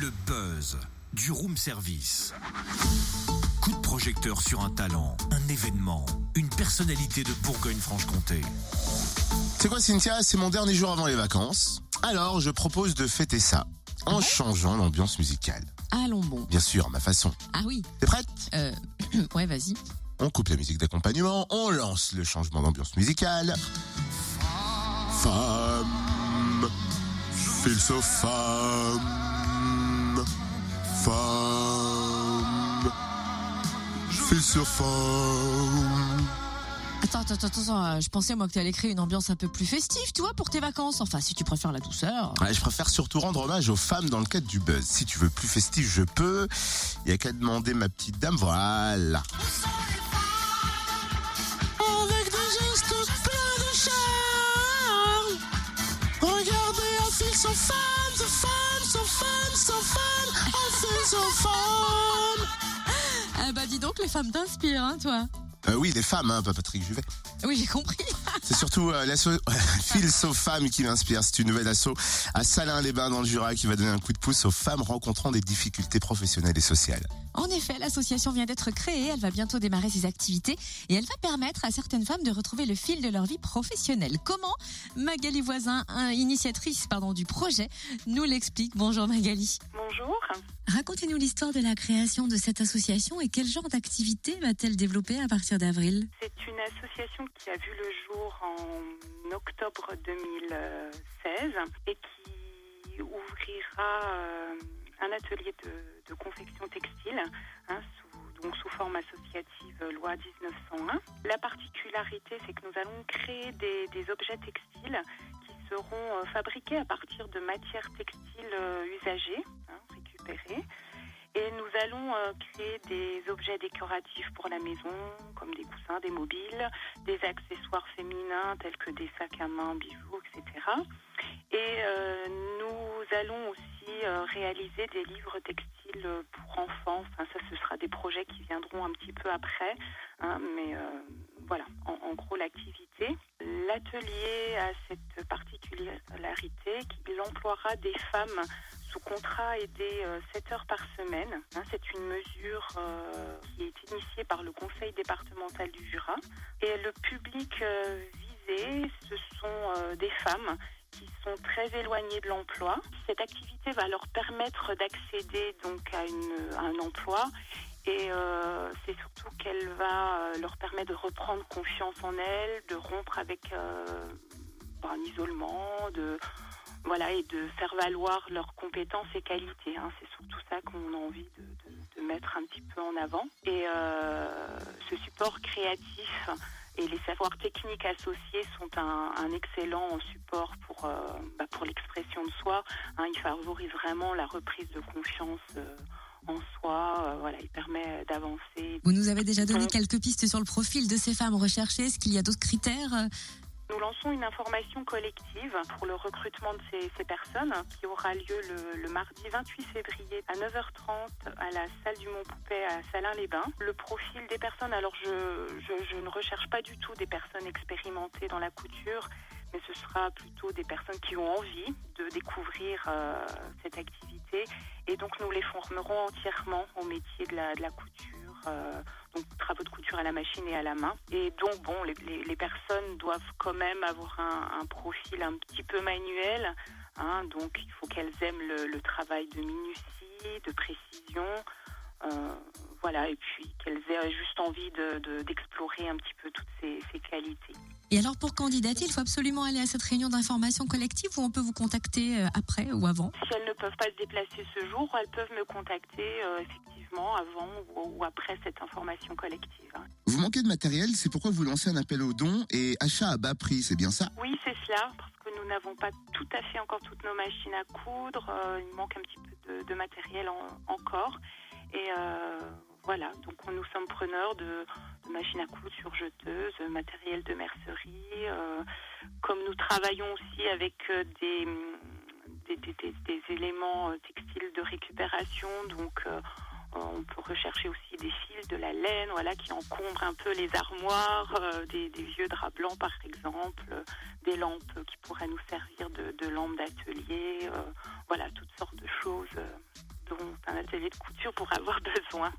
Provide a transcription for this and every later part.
Le buzz du room service. Coup de projecteur sur un talent, un événement, une personnalité de Bourgogne-Franche-Comté. C'est quoi, Cynthia? C'est mon dernier jour avant les vacances. Alors, je propose de fêter ça en changeant l'ambiance musicale. Allons bon. Bien sûr, à ma façon. Ah oui. T'es prête? Ouais, vas-y. On coupe la musique d'accompagnement, on lance le changement d'ambiance musicale. Femme, feel so femme, femme, feel so femme. Attends, je pensais moi que t'allais créer une ambiance un peu plus festive, tu vois, pour tes vacances. Enfin, si tu préfères la douceur. Ouais, je préfère surtout rendre hommage aux femmes dans le cadre du buzz. Si tu veux plus festif, je peux. Il y a qu'à demander ma petite dame, voilà. Avec des gestes pleins de charme. Regardez, I feel so fun, so fun, so fun, so fun, I feel so fun. Ah bah dis donc, les femmes t'inspirent, hein, toi. Oui, les femmes, hein, pas Patrick Juvet. Oui, j'ai compris. C'est surtout l'asso Feel So Femme qui m'inspire. C'est une nouvelle asso à Salins-les-Bains dans le Jura qui va donner un coup de pouce aux femmes rencontrant des difficultés professionnelles et sociales. En effet, l'association vient d'être créée, elle va bientôt démarrer ses activités et elle va permettre à certaines femmes de retrouver le fil de leur vie professionnelle. Comment? Magali Voisin, initiatrice du projet, nous l'explique. Bonjour Magali. Bonjour. Racontez-nous l'histoire de la création de cette association et quel genre d'activité va-t-elle développer à partir d'avril? C'est une association qui a vu le jour en octobre 2016 et qui ouvrira un atelier de confection textile sous forme associative loi 1901. La particularité, c'est que nous allons créer des objets textiles qui seront fabriqués à partir de matières textiles usagées, récupérées. Et nous allons créer des objets décoratifs pour la maison, comme des coussins, des mobiles, des accessoires féminins tels que des sacs à main, bijoux, etc. Et nous allons aussi réaliser des livres textiles pour enfants. Enfin, ça, ce sera des projets qui viendront un petit peu après. Mais voilà, en gros, l'activité. L'atelier a cette particularité qu'il emploiera des femmes sous contrat aidé 7 heures par semaine. C'est une mesure qui est initiée par le Conseil départemental du Jura. Et le public visé, ce sont des femmes qui sont très éloignées de l'emploi. Cette activité va leur permettre d'accéder donc à un emploi. Et c'est surtout qu'elle va leur permettre de reprendre confiance en elles, de rompre avec un isolement, et de faire valoir leurs compétences et qualités. C'est surtout ça qu'on a envie de mettre un petit peu en avant. Et ce support créatif et les savoirs techniques associés sont un excellent support pour l'expression de soi. Il favorise vraiment la reprise de confiance en soi. Il permet d'avancer. Vous nous avez déjà donné quelques pistes sur le profil de ces femmes recherchées. Est-ce qu'il y a d'autres critères? Nous lançons une information collective pour le recrutement de ces personnes qui aura lieu le mardi 28 février à 9h30 à la salle du Mont-Poupet à Salins-les-Bains. Le profil des personnes, alors je ne recherche pas du tout des personnes expérimentées dans la couture, mais ce sera plutôt des personnes qui ont envie de découvrir cette activité. Et donc nous les formerons entièrement au métier de la couture. Donc travaux de couture à la machine et à la main. Et donc les personnes doivent quand même avoir un profil un petit peu manuel. Donc il faut qu'elles aiment le travail de minutie, de précision. Et puis qu'elles aient juste envie d'explorer un petit peu toutes ces qualités. Et alors pour candidater, il faut absolument aller à cette réunion d'information collective ou on peut vous contacter après ou avant? Si elles ne peuvent pas se déplacer ce jour, elles peuvent me contacter effectivement avant ou après cette information collective. Vous manquez de matériel, c'est pourquoi vous lancez un appel aux dons et achat à bas prix, c'est bien ça? Oui, c'est cela, parce que nous n'avons pas tout à fait encore toutes nos machines à coudre. Il manque un petit peu de matériel encore. Et donc nous sommes preneurs de machines à coudre sur jeteuses, matériel de mercerie. Comme nous travaillons aussi avec des éléments textiles de récupération, donc on peut rechercher aussi des fils, de la laine, qui encombrent un peu les armoires, des vieux draps blancs par exemple, des lampes qui pourraient nous servir de lampes d'atelier, toutes sortes de choses. un atelier de couture pourrait avoir besoin.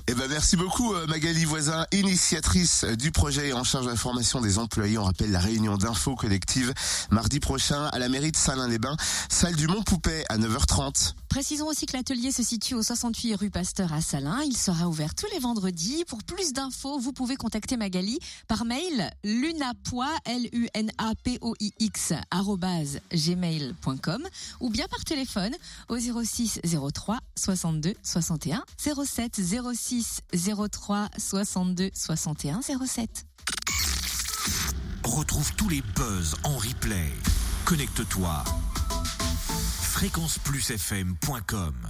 Eh ben, merci beaucoup, Magali Voisin, initiatrice du projet et en charge de la formation des employés. On rappelle la réunion d'info collective mardi prochain à la mairie de Salins-les-Bains, salle du Mont-Poupet à 9h30. Précisons aussi que l'atelier se situe au 68 rue Pasteur à Salins. Il sera ouvert tous les vendredis. Pour plus d'infos, vous pouvez contacter Magali par mail lunapoix, lunapoix@gmail.com ou bien par téléphone au 06 03 62 61 07 06 03 62 61 07. Retrouve tous les buzz en replay. Connecte-toi. fréquenceplusfm.com